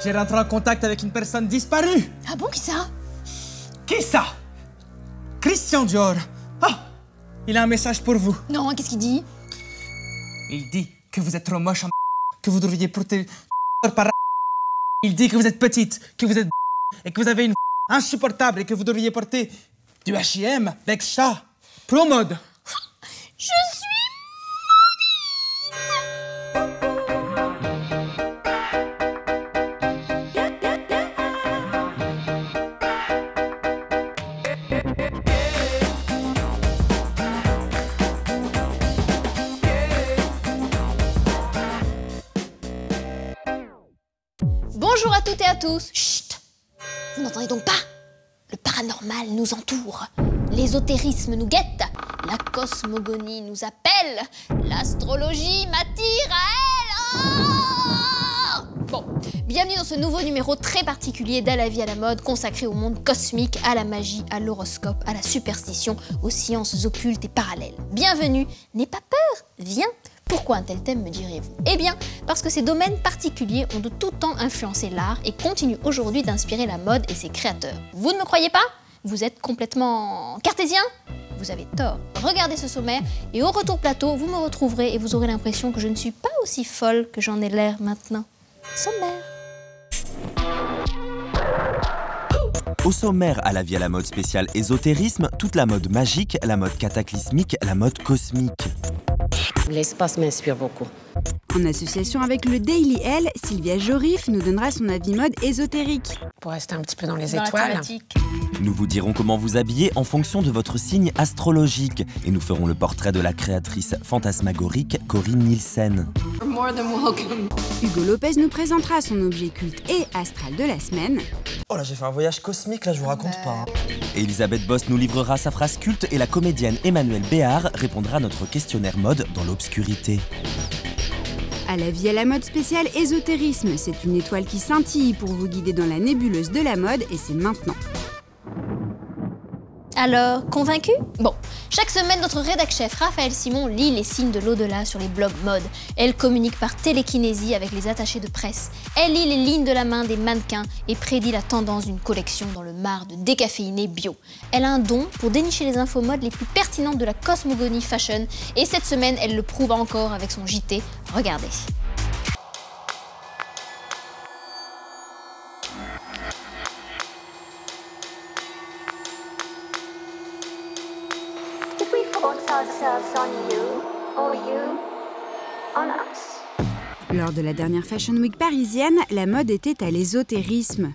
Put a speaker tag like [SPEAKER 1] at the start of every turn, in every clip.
[SPEAKER 1] J'ai rentré en contact avec une personne disparue.
[SPEAKER 2] Ah bon, qui ça?
[SPEAKER 1] Qui ça? Christian Dior. Ah, il a un message pour vous.
[SPEAKER 2] Non, qu'est-ce qu'il dit?
[SPEAKER 1] Il dit que vous êtes trop moche en que vous devriez porter par. Il dit que vous êtes petite, que vous êtes et que vous avez une insupportable et que vous devriez porter du H&M avec ça. Pro mode.
[SPEAKER 2] Je suis Bonjour à toutes et à tous. Chut! Vous n'entendez donc pas? Le paranormal nous entoure. L'ésotérisme nous guette. La cosmogonie nous appelle. L'astrologie m'attire à elle. Oh! Bon, bienvenue dans ce nouveau numéro très particulier d'À la vie à la mode, consacré au monde cosmique, à la magie, à l'horoscope, à la superstition, aux sciences occultes et parallèles. Bienvenue, n'aie pas peur, viens. Pourquoi un tel thème, me direz-vous? Eh bien, parce que ces domaines particuliers ont de tout temps influencé l'art et continuent aujourd'hui d'inspirer la mode et ses créateurs. Vous ne me croyez pas? Vous êtes complètement cartésien? Vous avez tort. Regardez ce sommaire et au retour plateau, vous me retrouverez et vous aurez l'impression que je ne suis pas aussi folle que j'en ai l'air maintenant. Sommaire.
[SPEAKER 3] Au sommaire, à la vie à la mode spéciale ésotérisme, toute la mode magique, la mode cataclysmique, la mode cosmique.
[SPEAKER 4] L'espace m'inspire beaucoup.
[SPEAKER 5] En association avec le Daily L, Sylvia Jorif nous donnera son avis mode ésotérique.
[SPEAKER 4] Pour rester un petit peu dans les
[SPEAKER 2] Dans la
[SPEAKER 4] étoiles.
[SPEAKER 2] thématique.
[SPEAKER 3] Nous vous dirons comment vous habiller en fonction de votre signe astrologique et nous ferons le portrait de la créatrice fantasmagorique Corinne Nielsen.
[SPEAKER 5] Hugo Lopez nous présentera son objet culte et astral de la semaine.
[SPEAKER 1] Oh là, j'ai fait un voyage cosmique, là, je vous raconte pas.
[SPEAKER 3] Et Elisabeth Boss nous livrera sa phrase culte et la comédienne Emmanuelle Béard répondra à notre questionnaire mode dans l'obscurité.
[SPEAKER 5] À la vie à la mode spéciale ésotérisme, c'est une étoile qui scintille pour vous guider dans la nébuleuse de la mode et c'est maintenant.
[SPEAKER 2] Alors, convaincu? Bon, chaque semaine, notre rédac-chef Raphaël Simon lit les signes de l'au-delà sur les blogs mode. Elle communique par télékinésie avec les attachés de presse. Elle lit les lignes de la main des mannequins et prédit la tendance d'une collection dans le marc de décaféiné bio. Elle a un don pour dénicher les infos mode les plus pertinentes de la cosmogonie fashion et cette semaine, elle le prouve encore avec son JT. Regardez.
[SPEAKER 6] Did we force ourselves on you, or you on us?
[SPEAKER 5] Lors de la dernière Fashion Week parisienne, la mode était à l'ésotérisme.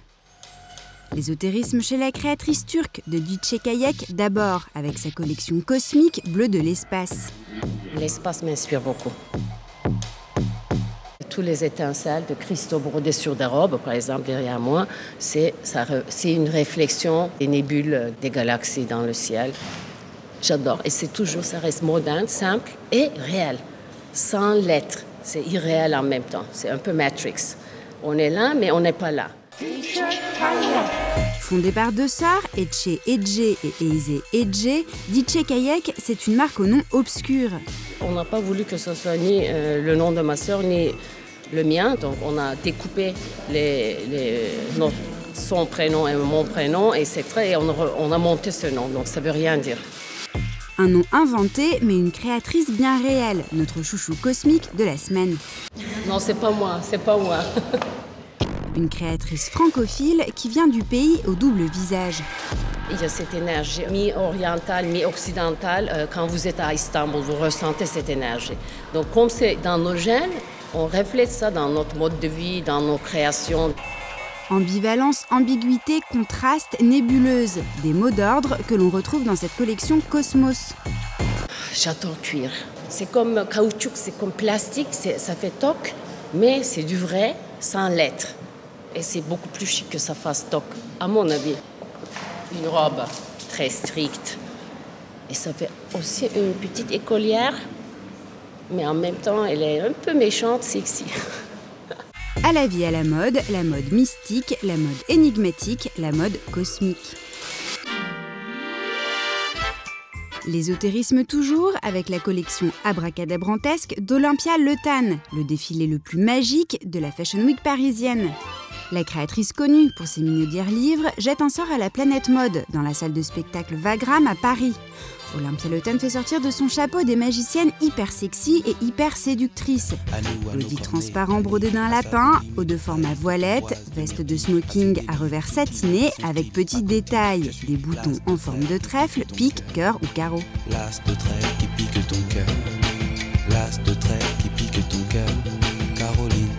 [SPEAKER 5] L'ésotérisme chez la créatrice turque de Dice Kayek d'abord, avec sa collection cosmique bleu de l'espace.
[SPEAKER 4] L'espace m'inspire beaucoup. Tous les étincelles de cristaux brodés sur des robes, par exemple derrière moi, c'est une réflexion des nébules des galaxies dans le ciel. J'adore. Et c'est toujours, ça reste moderne, simple et réel, sans lettres. C'est irréel en même temps. C'est un peu Matrix. On est là, mais on n'est pas là.
[SPEAKER 5] Fondée par deux sœurs, Etche Edje et Eize Edje, Dice Kayek, c'est une marque au nom obscur.
[SPEAKER 4] On n'a pas voulu que ce soit ni le nom de ma sœur, ni le mien. Donc on a découpé son prénom et mon prénom, et on a monté ce nom. Donc ça ne veut rien dire.
[SPEAKER 5] Un nom inventé, mais une créatrice bien réelle, notre chouchou cosmique de la semaine.
[SPEAKER 4] Non, c'est pas moi, c'est pas moi.
[SPEAKER 5] Une créatrice francophile qui vient du pays au double visage.
[SPEAKER 4] Il y a cette énergie mi-orientale, mi-occidentale. Quand vous êtes à Istanbul, vous ressentez cette énergie. Donc comme c'est dans nos gènes, on reflète ça dans notre mode de vie, dans nos créations.
[SPEAKER 5] Ambivalence, ambiguïté, contraste, nébuleuse. Des mots d'ordre que l'on retrouve dans cette collection Cosmos.
[SPEAKER 4] J'adore cuir. C'est comme caoutchouc, c'est comme plastique, ça fait toc, mais c'est du vrai, sans lettres. Et c'est beaucoup plus chic que ça fasse toc, à mon avis. Une robe très stricte. Et ça fait aussi une petite écolière, mais en même temps, elle est un peu méchante, sexy.
[SPEAKER 5] À la vie à la mode mystique, la mode énigmatique, la mode cosmique. L'ésotérisme toujours, avec la collection abracadabrantesque d'Olympia Le Tan, le défilé le plus magique de la Fashion Week parisienne. La créatrice connue pour ses minaudières livres jette un sort à la planète mode dans la salle de spectacle Wagram à Paris. Olympia Le Tan fait sortir de son chapeau des magiciennes hyper sexy et hyper séductrices. Body transparent brodé d'un lapin, haut de forme à voilette, veste de smoking à revers satiné avec petits détails, des boutons en forme de trèfle, pique, cœur ou carreau.
[SPEAKER 7] L'as de trèfle qui pique ton cœur. L'as de trèfle qui pique ton cœur. Caroline.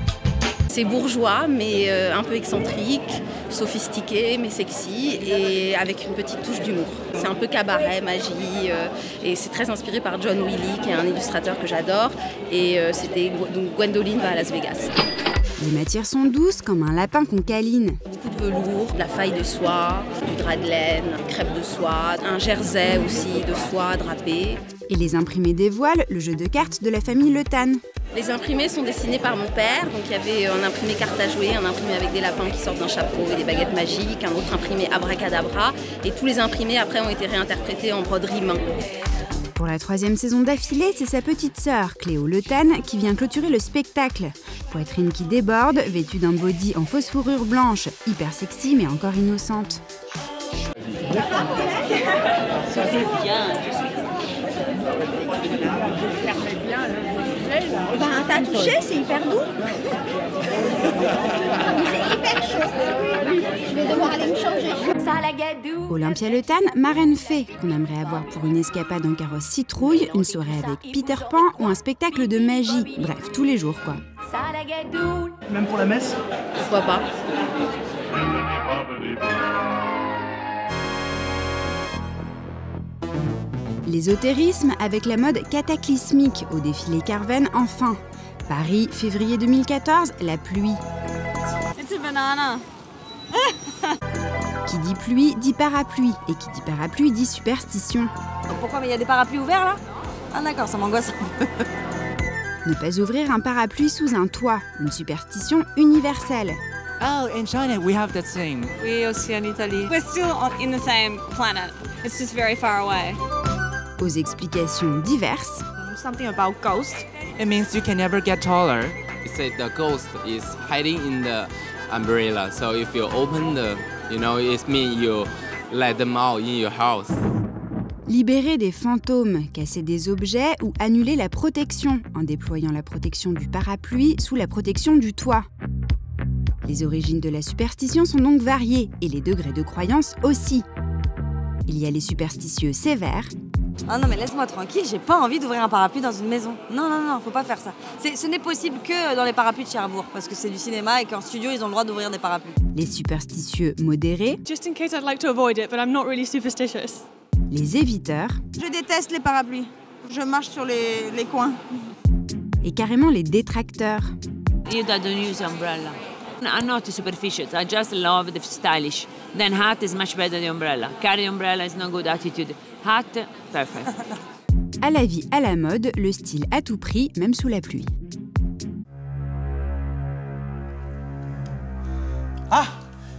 [SPEAKER 4] C'est bourgeois, mais un peu excentrique, sophistiqué, mais sexy, et avec une petite touche d'humour. C'est un peu cabaret, magie, et c'est très inspiré par John Wiley, qui est un illustrateur que j'adore, et donc Gwendoline va à Las Vegas.
[SPEAKER 5] Les matières sont douces comme un lapin qu'on câline.
[SPEAKER 4] Beaucoup de velours, de la faille de soie, du drap de laine, des crêpes de soie, un jersey aussi de soie drapé.
[SPEAKER 5] Et les imprimés dévoilent le jeu de cartes de la famille Le Tan.
[SPEAKER 4] Les imprimés sont dessinés par mon père, donc il y avait un imprimé carte à jouer, un imprimé avec des lapins qui sortent d'un chapeau et des baguettes magiques, un autre imprimé abracadabra, et tous les imprimés après ont été réinterprétés en broderie main.
[SPEAKER 5] Pour la 3e saison d'affilée, c'est sa petite sœur, Cléo Le Tan, qui vient clôturer le spectacle. Poitrine qui déborde, vêtue d'un body en fausse fourrure blanche, hyper sexy mais encore innocente.
[SPEAKER 8] T'as touché, c'est hyper doux. C'est hyper chaud. Je vais devoir aller me changer.
[SPEAKER 5] Olympia Le Tan, marraine fée, qu'on aimerait avoir pour une escapade en carrosse citrouille, une soirée avec Peter Pan ou un spectacle de magie. Bref, tous les jours quoi.
[SPEAKER 1] Même pour la messe?
[SPEAKER 4] Pourquoi pas?
[SPEAKER 5] L'ésotérisme avec la mode cataclysmique au défilé Carven enfin. Paris, février 2014, la pluie.
[SPEAKER 8] It's a banana.
[SPEAKER 5] Qui dit pluie dit parapluie, et qui dit parapluie dit superstition.
[SPEAKER 8] Pourquoi? Mais il y a des parapluies ouverts là? Ah d'accord, ça m'angoisse un peu.
[SPEAKER 5] Ne pas ouvrir un parapluie sous un toit, une superstition universelle.
[SPEAKER 9] Oh, in China we have that same.
[SPEAKER 8] Oui, aussi en Italie. We're still in the same planet. It's just very far away.
[SPEAKER 5] Aux explications diverses.
[SPEAKER 8] Something about ghosts.
[SPEAKER 9] It means you can never get taller. It said the ghost is hiding in the umbrella. So if you open the, it means you let them out in your house.
[SPEAKER 5] Libérer des fantômes, casser des objets ou annuler la protection en déployant la protection du parapluie sous la protection du toit. Les origines de la superstition sont donc variées et les degrés de croyance aussi. Il y a les superstitieux sévères.
[SPEAKER 8] Ah non mais laisse-moi tranquille, j'ai pas envie d'ouvrir un parapluie dans une maison. Non, faut pas faire ça. Ce n'est possible que dans les parapluies de Cherbourg, parce que c'est du cinéma et qu'en studio ils ont le droit d'ouvrir des parapluies.
[SPEAKER 5] Les superstitieux modérés.
[SPEAKER 10] Just in case I'd like to avoid it, but I'm not really superstitious.
[SPEAKER 5] Les éviteurs.
[SPEAKER 8] Je déteste les parapluies. Je marche sur les coins.
[SPEAKER 5] Et carrément les détracteurs.
[SPEAKER 11] You don't use umbrella. I'm not superstitious. I just love the stylish. Then hat is much better than umbrella. Carry umbrella is no good attitude. Hat, perfect.
[SPEAKER 5] À la vie, à la mode, le style à tout prix, même sous la pluie.
[SPEAKER 1] Ah!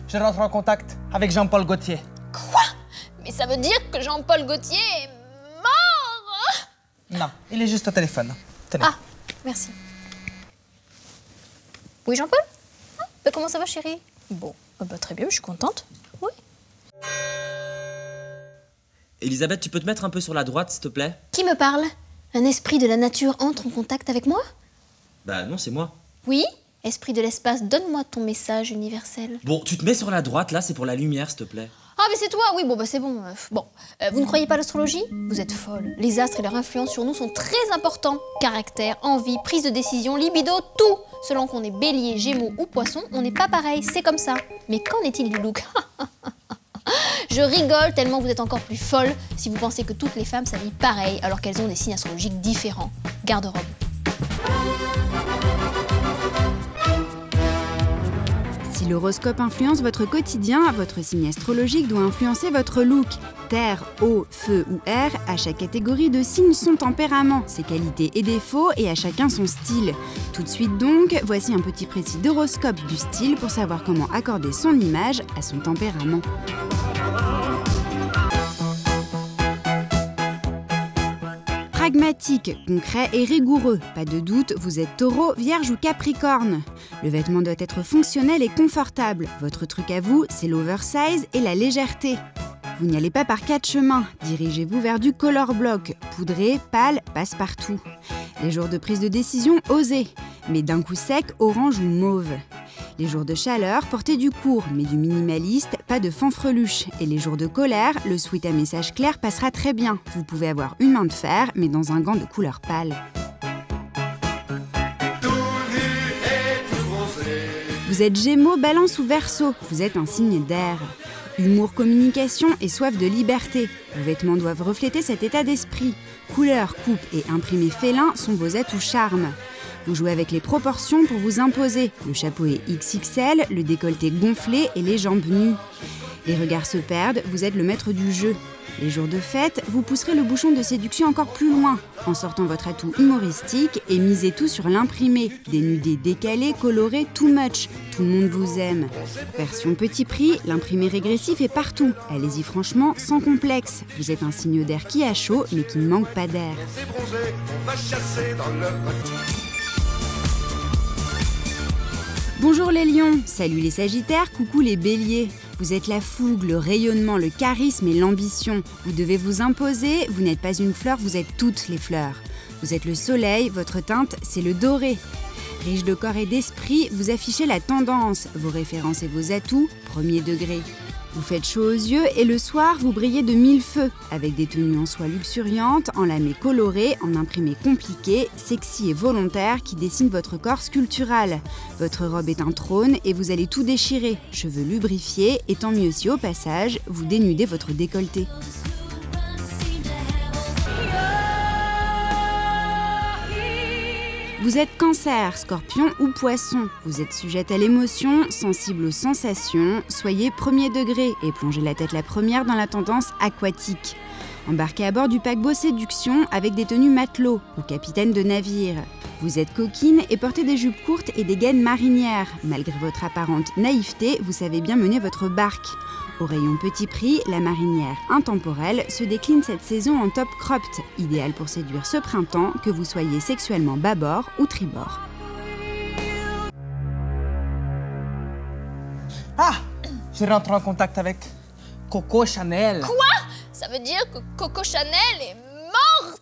[SPEAKER 1] Je rentre en contact avec Jean-Paul Gaultier.
[SPEAKER 2] Quoi? Mais ça veut dire que Jean-Paul Gaultier est mort?
[SPEAKER 1] Non, il est juste au téléphone. Tenez.
[SPEAKER 2] Ah, merci. Oui, Jean-Paul? Comment ça va, chérie? Bon, très bien, je suis contente. Oui.
[SPEAKER 3] Elisabeth, tu peux te mettre un peu sur la droite, s'il te plaît?
[SPEAKER 2] Qui me parle? Un esprit de la nature entre en contact avec moi?
[SPEAKER 3] Bah non, c'est moi.
[SPEAKER 2] Oui? Esprit de l'espace, donne-moi ton message universel.
[SPEAKER 3] Bon, tu te mets sur la droite, là, c'est pour la lumière, s'il te plaît.
[SPEAKER 2] Ah, mais c'est toi? Oui, bon, c'est bon. Vous ne croyez pas à l'astrologie? Vous êtes folle. Les astres et leur influence sur nous sont très importants. Caractère, envie, prise de décision, libido, tout. Selon qu'on est bélier, gémeaux ou poisson, on n'est pas pareil, c'est comme ça. Mais qu'en est-il du look? Je rigole tellement vous êtes encore plus folle si vous pensez que toutes les femmes s'habillent pareil alors qu'elles ont des signes astrologiques différents. Garde-robe.
[SPEAKER 5] Si l'horoscope influence votre quotidien, votre signe astrologique doit influencer votre look. Terre, eau, feu ou air, à chaque catégorie de signes son tempérament, ses qualités et défauts et à chacun son style. Tout de suite donc, voici un petit précis d'horoscope du style pour savoir comment accorder son image à son tempérament. pragmatique, concret et rigoureux. Pas de doute, vous êtes Taureau, Vierge ou Capricorne. Le vêtement doit être fonctionnel et confortable. Votre truc à vous, c'est l'oversize et la légèreté. Vous n'y allez pas par 4 chemins. Dirigez-vous vers du color block, poudré, pâle, passe-partout. Les jours de prise de décision, osez, mais d'un coup sec, orange ou mauve. Les jours de chaleur, portez du court, mais du minimaliste, pas de fanfreluche. Et les jours de colère, le sweat à message clair passera très bien. Vous pouvez avoir une main de fer, mais dans un gant de couleur pâle. Vous êtes Gémeaux, Balance ou Verseau. Vous êtes un signe d'air. Humour, communication et soif de liberté. Vos vêtements doivent refléter cet état d'esprit. Couleurs, coupes et imprimés félins sont vos atouts charmes. Vous jouez avec les proportions pour vous imposer. Le chapeau est XXL, le décolleté gonflé et les jambes nues. Les regards se perdent, vous êtes le maître du jeu. Les jours de fête, vous pousserez le bouchon de séduction encore plus loin, en sortant votre atout humoristique et misez tout sur l'imprimé. Dénudé, décalé, coloré, too much. Tout le monde vous aime. Version petit prix, l'imprimé régressif est partout. Allez-y franchement, sans complexe. Vous êtes un signe d'air qui a chaud, mais qui ne manque pas d'air. Bonjour les lions, salut les sagittaires, coucou les béliers. Vous êtes la fougue, le rayonnement, le charisme et l'ambition. Vous devez vous imposer, vous n'êtes pas une fleur, vous êtes toutes les fleurs. Vous êtes le soleil, votre teinte, c'est le doré. Riche de corps et d'esprit, vous affichez la tendance, vos références et vos atouts, premier degré. Vous faites chaud aux yeux et le soir, vous brillez de 1000 feux, avec des tenues en soie luxuriantes, en lamé coloré, en imprimé compliqué, sexy et volontaire qui dessinent votre corps sculptural. Votre robe est un trône et vous allez tout déchirer, cheveux lubrifiés, et tant mieux si au passage, vous dénudez votre décolleté. Vous êtes Cancer, Scorpion ou Poisson. Vous êtes sujette à l'émotion, sensible aux sensations. Soyez premier degré et plongez la tête la première dans la tendance aquatique. Embarquez à bord du paquebot Séduction avec des tenues matelots ou capitaine de navire. Vous êtes coquine et portez des jupes courtes et des gaines marinières. Malgré votre apparente naïveté, vous savez bien mener votre barque. Au rayon petit prix, la marinière intemporelle se décline cette saison en top cropped, idéal pour séduire ce printemps, que vous soyez sexuellement bâbord ou tribord.
[SPEAKER 1] Ah, je rentre en contact avec Coco Chanel.
[SPEAKER 2] Quoi? Ça veut dire que Coco Chanel est morte?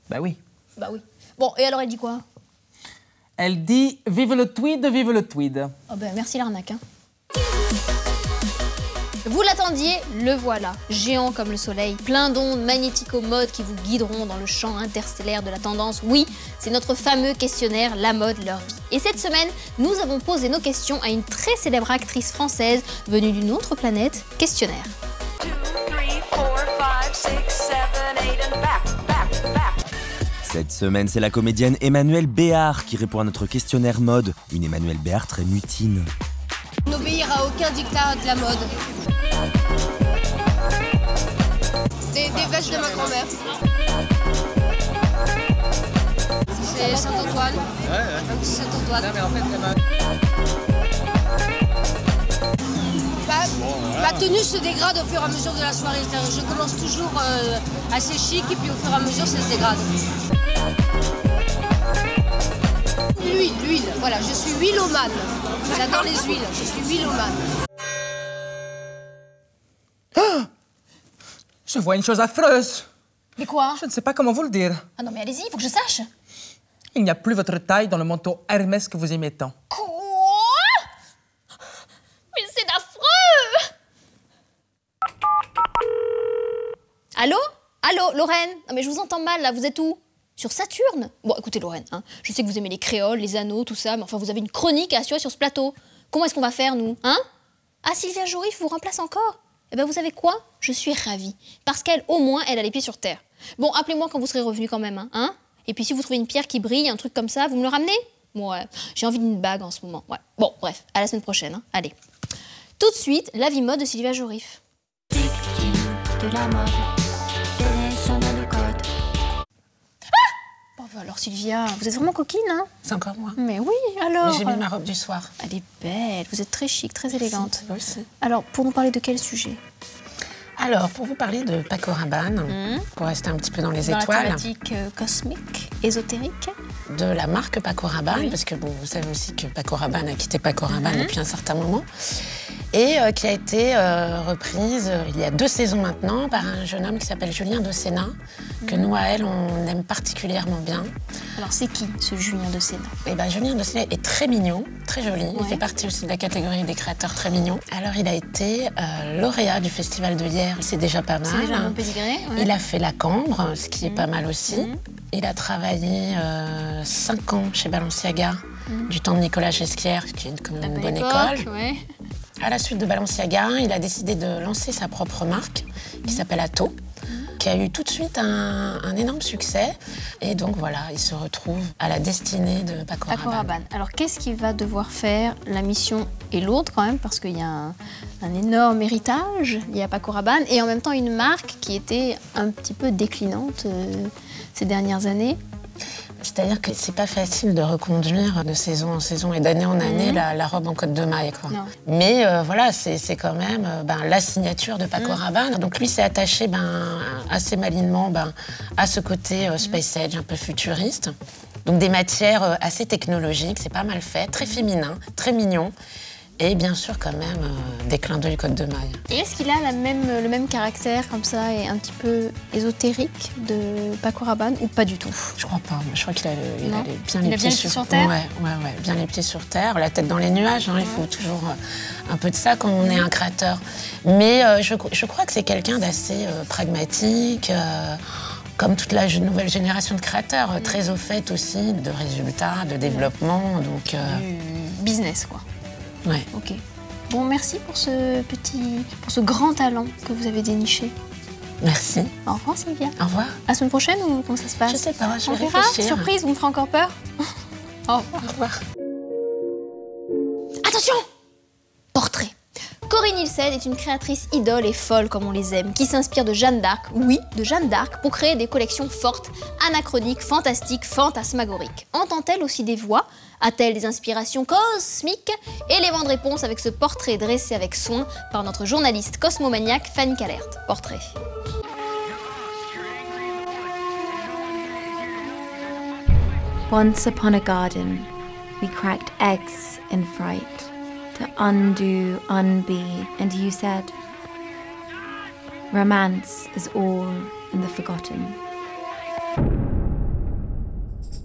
[SPEAKER 1] Bah oui.
[SPEAKER 2] Bah oui. Bon, et alors elle dit quoi?
[SPEAKER 1] Elle dit « Vive le tweed, vive le tweed ».
[SPEAKER 2] Oh ben merci l'arnaque, hein. Vous l'attendiez, le voilà. Géant comme le soleil, plein d'ondes magnético-modes qui vous guideront dans le champ interstellaire de la tendance. Oui, c'est notre fameux questionnaire La mode, leur vie. Et cette semaine, nous avons posé nos questions à une très célèbre actrice française venue d'une autre planète, Questionnaire.
[SPEAKER 12] 2, 3, 4, 5, 6, 7, 8 and back.
[SPEAKER 3] Cette semaine, c'est la comédienne Emmanuelle Béard qui répond à notre questionnaire mode. Une Emmanuelle Béard très mutine.
[SPEAKER 13] N'obéir à aucun dictat de la mode. Des vestes de ma grand-mère. C'est Saint-Antoine. Un petit Saint-Antoine. Ma tenue se dégrade au fur et à mesure de la soirée. Je commence toujours assez chic et puis au fur et à mesure ça se dégrade. L'huile, voilà, je suis huilomane. J'adore les huiles, je suis huilomane.
[SPEAKER 1] Oh, je vois une chose affreuse.
[SPEAKER 2] Mais quoi?
[SPEAKER 1] Je ne sais pas comment vous le dire.
[SPEAKER 2] Ah non mais allez-y, il faut que je sache.
[SPEAKER 1] Il n'y a plus votre taille dans le manteau Hermès que vous aimez tant.
[SPEAKER 2] Quoi? Mais c'est affreux! Allô? Allô, Lorraine? Non mais je vous entends mal là, vous êtes où? Sur Saturne? Bon, écoutez Lorraine, hein, je sais que vous aimez les créoles, les anneaux, tout ça, mais enfin vous avez une chronique à assurer sur ce plateau. Comment est-ce qu'on va faire, nous? Hein? Ah, Sylvia Jorif vous remplace encore? Eh ben vous savez quoi? Je suis ravie. Parce qu'elle, au moins, elle a les pieds sur terre. Bon, appelez-moi quand vous serez revenu quand même, hein? Et puis si vous trouvez une pierre qui brille, un truc comme ça, vous me le ramenez? Ouais, j'ai envie d'une bague en ce moment, ouais. Bon, bref, à la semaine prochaine, hein. Allez. Tout de suite, la vie mode de Sylvia Jorif.
[SPEAKER 6] Victime de la mode, sonne le code.
[SPEAKER 2] Bon, alors Sylvia, vous êtes vraiment coquine, hein?
[SPEAKER 14] C'est encore moi.
[SPEAKER 2] Mais oui, alors...
[SPEAKER 14] Mais j'ai mis ma robe du soir.
[SPEAKER 2] Elle est belle, vous êtes très chic, très élégante.
[SPEAKER 14] Merci.
[SPEAKER 2] Alors, pour nous parler de quel sujet?
[SPEAKER 14] Alors, pour vous parler de Paco Rabanne, pour rester un petit peu dans les étoiles.
[SPEAKER 2] Dans la thématique cosmique, ésotérique.
[SPEAKER 14] De la marque Paco Rabanne, parce que bon, vous savez aussi que Paco Rabanne a quitté Paco Rabanne depuis un certain moment, et qui a été reprise il y a 2 saisons maintenant par un jeune homme qui s'appelle Julien Docena, que nous, à elle, on aime particulièrement bien.
[SPEAKER 2] Alors, c'est qui, ce Julien Docena?
[SPEAKER 14] Eh ben, Julien Docena est très mignon, très joli. Il fait partie aussi de la catégorie des créateurs très mignons. Alors, il a été lauréat du Festival de Hyères, c'est déjà pas mal.
[SPEAKER 2] C'est déjà un petit gré.
[SPEAKER 14] Il a fait la Cambre, ce qui est pas mal aussi. Il a travaillé 5 ans chez Balenciaga, du temps de Nicolas Ghesquière, qui est quand même une bonne école.
[SPEAKER 2] Ouais.
[SPEAKER 14] À la suite de Balenciaga, il a décidé de lancer sa propre marque, qui s'appelle Atto, qui a eu tout de suite un énorme succès. Et donc voilà, il se retrouve à la destinée de Paco Rabanne.
[SPEAKER 2] Alors qu'est-ce qu'il va devoir faire? La mission est lourde quand même, parce qu'il y a un énorme héritage lié à Paco Rabanne, et en même temps une marque qui était un petit peu déclinante ces dernières années.
[SPEAKER 14] C'est-à-dire que c'est pas facile de reconduire de saison en saison et d'année en année la robe en côte de maille, quoi. Mais voilà, c'est quand même la signature de Paco Rabanne. Donc lui s'est attaché assez malinement à ce côté space age, un peu futuriste. Donc des matières assez technologiques, c'est pas mal fait, très féminin, très mignon. Et bien sûr, quand même, des clins d'œil côte de maille.
[SPEAKER 2] Et est-ce qu'il a le même caractère, comme ça, et un petit peu ésotérique de Paco Rabanne, ou pas du tout?
[SPEAKER 14] Je crois pas. Je crois qu'il a bien
[SPEAKER 2] les pieds sur terre.
[SPEAKER 14] Ouais, bien les pieds sur terre, la tête dans les nuages. Il faut toujours un peu de ça quand on est un créateur. Mais je crois que c'est quelqu'un d'assez pragmatique, comme toute la nouvelle génération de créateurs, très au fait aussi de résultats, de développement. Donc,
[SPEAKER 2] business, quoi.
[SPEAKER 14] Ouais.
[SPEAKER 2] Ok. Bon, merci pour ce grand talent que vous avez déniché.
[SPEAKER 14] Merci.
[SPEAKER 2] Au revoir, Sylvia.
[SPEAKER 14] Au revoir.
[SPEAKER 2] À la semaine prochaine ou comment ça se passe?
[SPEAKER 14] Je sais pas, je vais
[SPEAKER 2] verra.
[SPEAKER 14] réfléchir.
[SPEAKER 2] Surprise, vous me ferez encore peur? Au revoir.
[SPEAKER 14] Au revoir.
[SPEAKER 2] Attention! Portrait. Corinne Nielsen est une créatrice idole et folle comme on les aime, qui s'inspire de Jeanne d'Arc, oui, de Jeanne d'Arc, pour créer des collections fortes, anachroniques, fantastiques, fantasmagoriques. Entend-elle aussi des voix? A-t-elle des inspirations cosmiques? Élément de réponse avec ce portrait dressé avec soin par notre journaliste cosmomaniaque Fanny Calert. Portrait.
[SPEAKER 15] Once upon a garden, we cracked eggs in fright to undo, unbe, and you said, romance is all in the forgotten.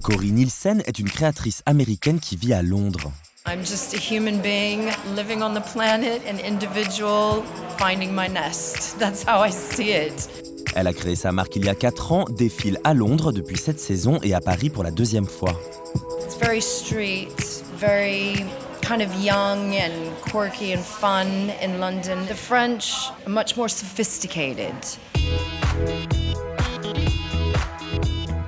[SPEAKER 3] Corinne Nielsen est une créatrice américaine qui vit à Londres.
[SPEAKER 16] I'm just a human being living on the planet, an individual finding my nest. That's how I see it.
[SPEAKER 3] Elle a créé sa marque il y a 4 ans, défile à Londres depuis 7 saisons et à Paris pour la 2e fois.
[SPEAKER 16] It's very street, very kind of young and quirky and fun in London. The French are much more sophisticated.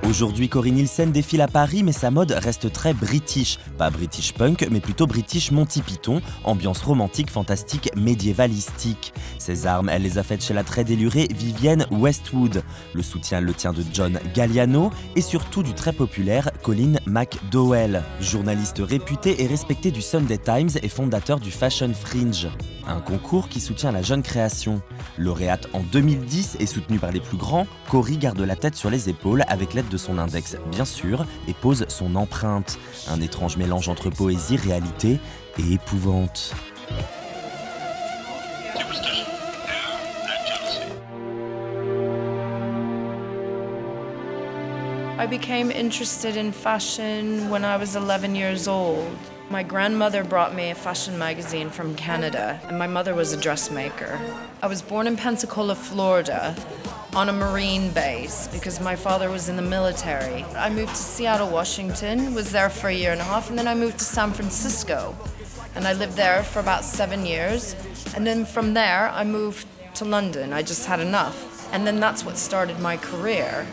[SPEAKER 3] Aujourd'hui, Corinne Nielsen défile à Paris, mais sa mode reste très british. Pas british punk, mais plutôt british Monty Python, ambiance romantique, fantastique, médiévalistique. Ses armes, elle les a faites chez la très délurée Vivienne Westwood. Le soutien le tient de John Galliano et surtout du très populaire Colin McDowell, journaliste réputé et respecté du Sunday Times et fondateur du Fashion Fringe. Un concours qui soutient la jeune création. Lauréate en 2010 et soutenue par les plus grands, Cory garde la tête sur les épaules avec l'aide de son index, bien sûr, et pose son empreinte. Un étrange mélange entre poésie, réalité et épouvante.
[SPEAKER 16] I became interested in fashion when I was 11 years old. My grandmother brought me a fashion magazine from Canada, and my mother was a dressmaker. I was born in Pensacola, Florida, on a Marine base because my father was in the military. I moved to Seattle, Washington, was there for a year and a half, and then I moved to San Francisco. And I lived there for about 7 years. And then from there, I moved to London. I just had enough. And then that's what started my career.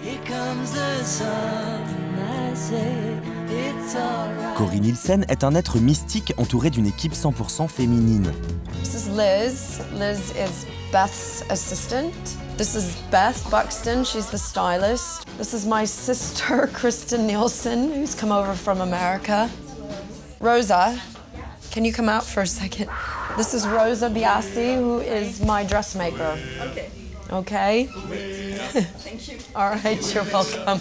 [SPEAKER 17] Here comes the sun, I say it's alright.
[SPEAKER 3] Corinne Nielsen est un être mystique entouré d'une équipe 100% féminine.
[SPEAKER 16] This is Liz. Liz is Beth's assistant. This is Beth Buxton, she's the stylist. This is my sister, Kristen Nielsen, who's come over from America. Rosa Can you come out for a second? This is Rosa Biasi, who is my dressmaker.
[SPEAKER 18] Okay.
[SPEAKER 16] Okay?
[SPEAKER 18] Thank you.
[SPEAKER 16] All right, you're welcome.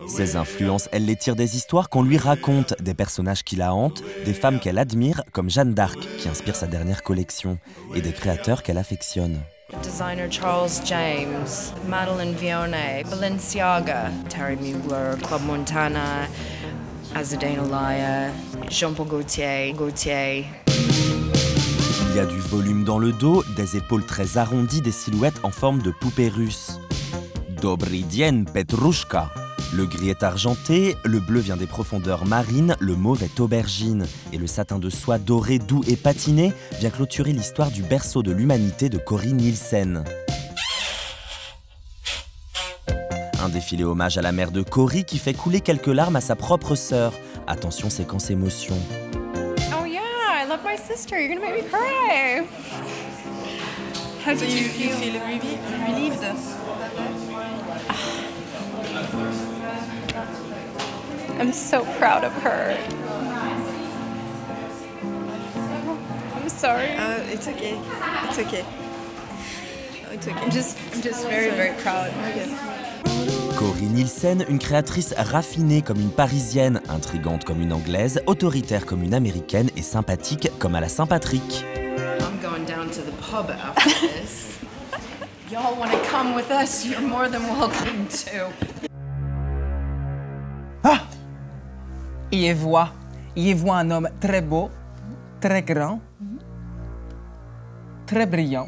[SPEAKER 3] Ses influences, elle les tire des histoires qu'on lui raconte, des personnages qui la hantent, des femmes qu'elle admire, comme Jeanne d'Arc, qui inspire sa dernière collection, et des créateurs qu'elle affectionne.
[SPEAKER 16] Designer Charles James, Madeline Vione, Balenciaga, Terry Mugler, Club Montana, Azadane Olaya, Jean-Paul Gaultier.
[SPEAKER 3] Il y a du volume dans le dos, des épaules très arrondies, des silhouettes en forme de poupée russe. Dobry dzień, Petrushka. Le gris est argenté, le bleu vient des profondeurs marines, le mauve est aubergine. Et le satin de soie doré, doux et patiné vient clôturer l'histoire du berceau de l'humanité de Corinne Nielsen. Un défilé hommage à la mère de Cory qui fait couler quelques larmes à sa propre sœur. Attention, séquence émotion.
[SPEAKER 10] Oh yeah, I love my sister. You're gonna make me cry. How do you feel?
[SPEAKER 18] You feel relieved?
[SPEAKER 10] I'm so proud of her. I'm sorry.
[SPEAKER 18] It's okay. It's okay. It's okay.
[SPEAKER 10] I'm just very, very proud.
[SPEAKER 18] Okay.
[SPEAKER 3] Corinne Nielsen, une créatrice raffinée comme une Parisienne, intrigante comme une Anglaise, autoritaire comme une Américaine et sympathique comme à la Saint-Patrick.
[SPEAKER 16] I'm going down to the pub after this. Y'all want to come with us? You're more than welcome to.
[SPEAKER 1] Ah! Il y voit un homme très beau, très grand, très brillant,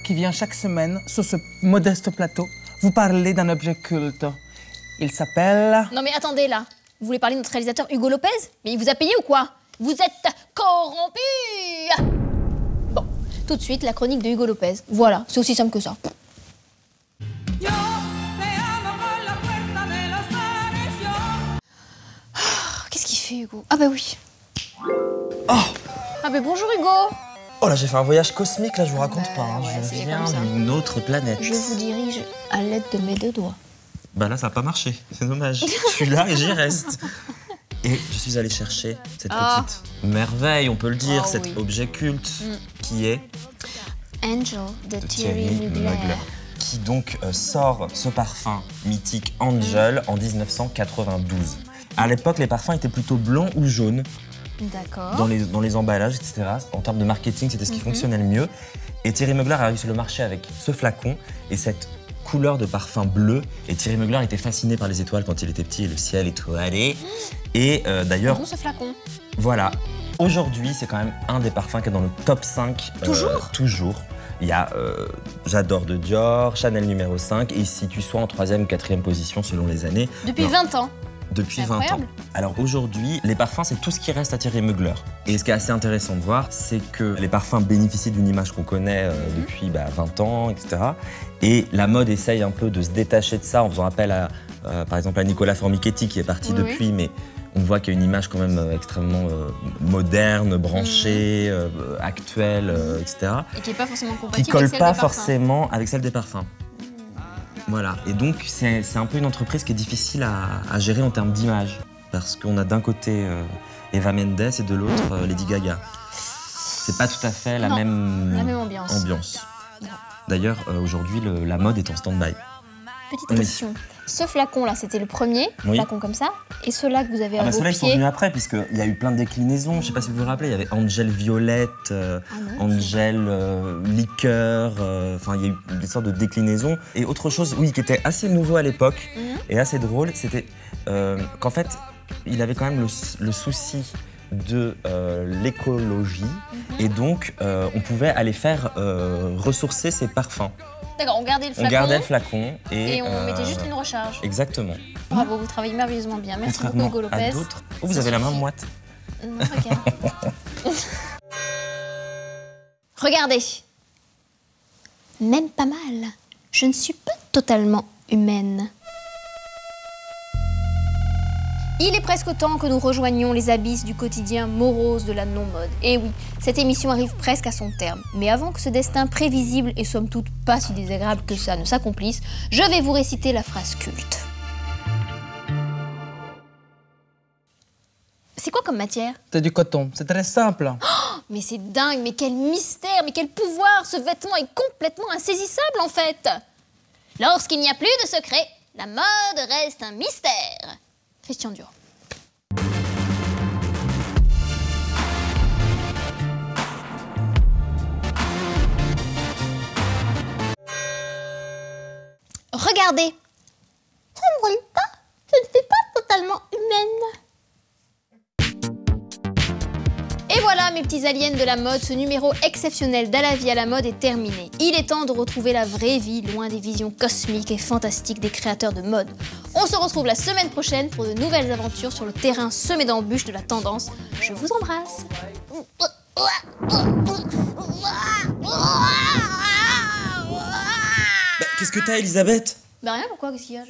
[SPEAKER 1] qui vient chaque semaine sur ce modeste plateau vous parler d'un objet culte. Il s'appelle...
[SPEAKER 2] Non mais attendez là, vous voulez parler de notre réalisateur Hugo Lopez? Mais il vous a payé ou quoi? Vous êtes corrompu! Bon, tout de suite la chronique de Hugo Lopez. Voilà, c'est aussi simple que ça. Qu'est-ce qu'il fait Hugo? Ah bah oui.
[SPEAKER 19] Oh!
[SPEAKER 2] Ah bah bonjour Hugo.
[SPEAKER 19] Oh là, j'ai fait un voyage cosmique, là, je vous raconte pas. Hein.
[SPEAKER 2] ouais,
[SPEAKER 19] Je
[SPEAKER 2] c'est
[SPEAKER 19] viens
[SPEAKER 2] comme ça.
[SPEAKER 19] d'une autre planète.
[SPEAKER 2] Je vous dirige à l'aide de mes deux doigts.
[SPEAKER 19] Bah là, ça n'a pas marché. C'est dommage. Je suis là et j'y reste. Et je suis allé chercher cette petite merveille, on peut le dire,
[SPEAKER 2] Oh,
[SPEAKER 19] cet
[SPEAKER 2] oui.
[SPEAKER 19] objet culte qui est
[SPEAKER 2] Angel de
[SPEAKER 19] Thierry
[SPEAKER 2] Thierry Mugler.
[SPEAKER 19] Mugler, qui donc sort ce parfum mythique Angel en 1992. À l'époque, les parfums étaient plutôt blancs ou jaunes.
[SPEAKER 2] D'accord.
[SPEAKER 19] Dans les emballages, etc. En termes de marketing, c'était ce qui fonctionnait le mieux. Et Thierry Mugler arrive sur le marché avec ce flacon et cette couleur de parfum bleu. Et Thierry Mugler était fasciné par les étoiles quand il était petit et le ciel étoilé. Et d'ailleurs,
[SPEAKER 2] Bon, ce flacon.
[SPEAKER 19] voilà. Aujourd'hui, c'est quand même un des parfums qui est dans le top 5.
[SPEAKER 2] Toujours
[SPEAKER 19] toujours. Il y a J'adore de Dior, Chanel numéro 5 et il se situe soit en 3e ou 4e position selon les années.
[SPEAKER 2] Depuis
[SPEAKER 19] Non.
[SPEAKER 2] 20 ans.
[SPEAKER 19] Depuis
[SPEAKER 2] C'est
[SPEAKER 19] 20 ans.
[SPEAKER 2] incroyable.
[SPEAKER 19] Alors aujourd'hui, les parfums, c'est tout ce qui reste à Thierry Mugler. Et ce qui est assez intéressant de voir, c'est que les parfums bénéficient d'une image qu'on connaît depuis 20 ans, etc. Et la mode essaye un peu de se détacher de ça en faisant appel à, par exemple, à Nicolas Formichetti qui est parti
[SPEAKER 2] Oui,
[SPEAKER 19] depuis, mais on voit qu'il y a une image quand même extrêmement moderne, branchée, actuelle, etc.
[SPEAKER 2] Et qui n'est pas forcément
[SPEAKER 19] Qui
[SPEAKER 2] compatible
[SPEAKER 19] colle
[SPEAKER 2] avec celle
[SPEAKER 19] pas
[SPEAKER 2] des parfums.
[SPEAKER 19] forcément avec celle des parfums. Voilà, et donc c'est un peu une entreprise qui est difficile à gérer en termes d'image. Parce qu'on a d'un côté Eva Mendes et de l'autre Lady Gaga. C'est pas tout à fait la
[SPEAKER 2] Non,
[SPEAKER 19] même
[SPEAKER 2] la même ambiance. Non.
[SPEAKER 19] D'ailleurs, aujourd'hui, la mode est en stand-by.
[SPEAKER 2] Petite
[SPEAKER 19] Oui.
[SPEAKER 2] question. Ce flacon-là, c'était le premier
[SPEAKER 19] Oui.
[SPEAKER 2] flacon comme ça. Et ceux-là que vous avez à vos
[SPEAKER 19] Ceux-là, ils sont
[SPEAKER 2] pieds.
[SPEAKER 19] venus après, puisqu'il y a eu plein de déclinaisons. Je sais pas si vous vous rappelez, il y avait Angel Violette, Angel Liqueur, enfin, il y a eu des sortes de déclinaisons. Et autre chose, oui, qui était assez nouveau à l'époque et assez drôle, c'était qu'en fait, il avait quand même le souci de l'écologie et donc on pouvait aller faire ressourcer ses parfums.
[SPEAKER 2] D'accord, on gardait le flacon.
[SPEAKER 19] On gardait le flacon
[SPEAKER 2] Et on mettait juste une recharge.
[SPEAKER 19] Exactement.
[SPEAKER 2] Bravo, vous travaillez merveilleusement bien. Merci beaucoup
[SPEAKER 19] Contrairement
[SPEAKER 2] Hugo Lopez.
[SPEAKER 19] à d'autres. Oh, vous avez la main moite.
[SPEAKER 2] Non, regarde. Regardez. Même pas mal. Je ne suis pas totalement humaine. Il est presque temps que nous rejoignions les abysses du quotidien morose de la non-mode. Et oui, cette émission arrive presque à son terme. Mais avant que ce destin prévisible et somme toute pas si désagréable que ça ne s'accomplisse, je vais vous réciter la phrase culte. C'est quoi comme matière?
[SPEAKER 1] C'est du coton, c'est très simple.
[SPEAKER 2] Oh, mais c'est dingue, mais quel mystère, mais quel pouvoir! Ce vêtement est complètement insaisissable en fait. Lorsqu'il n'y a plus de secret, la mode reste un mystère. Christian Dior. Regardez, ça ne brûle pas, je ne suis pas totalement humaine. Et voilà mes petits aliens de la mode, ce numéro exceptionnel d'À la vie à la mode est terminé. Il est temps de retrouver la vraie vie, loin des visions cosmiques et fantastiques des créateurs de mode. On se retrouve la semaine prochaine pour de nouvelles aventures sur le terrain semé d'embûches de la tendance. Je vous embrasse.
[SPEAKER 19] Qu'est-ce que t'as, Elisabeth?
[SPEAKER 2] Bah rien, pourquoi? Qu'est-ce qu'il y a?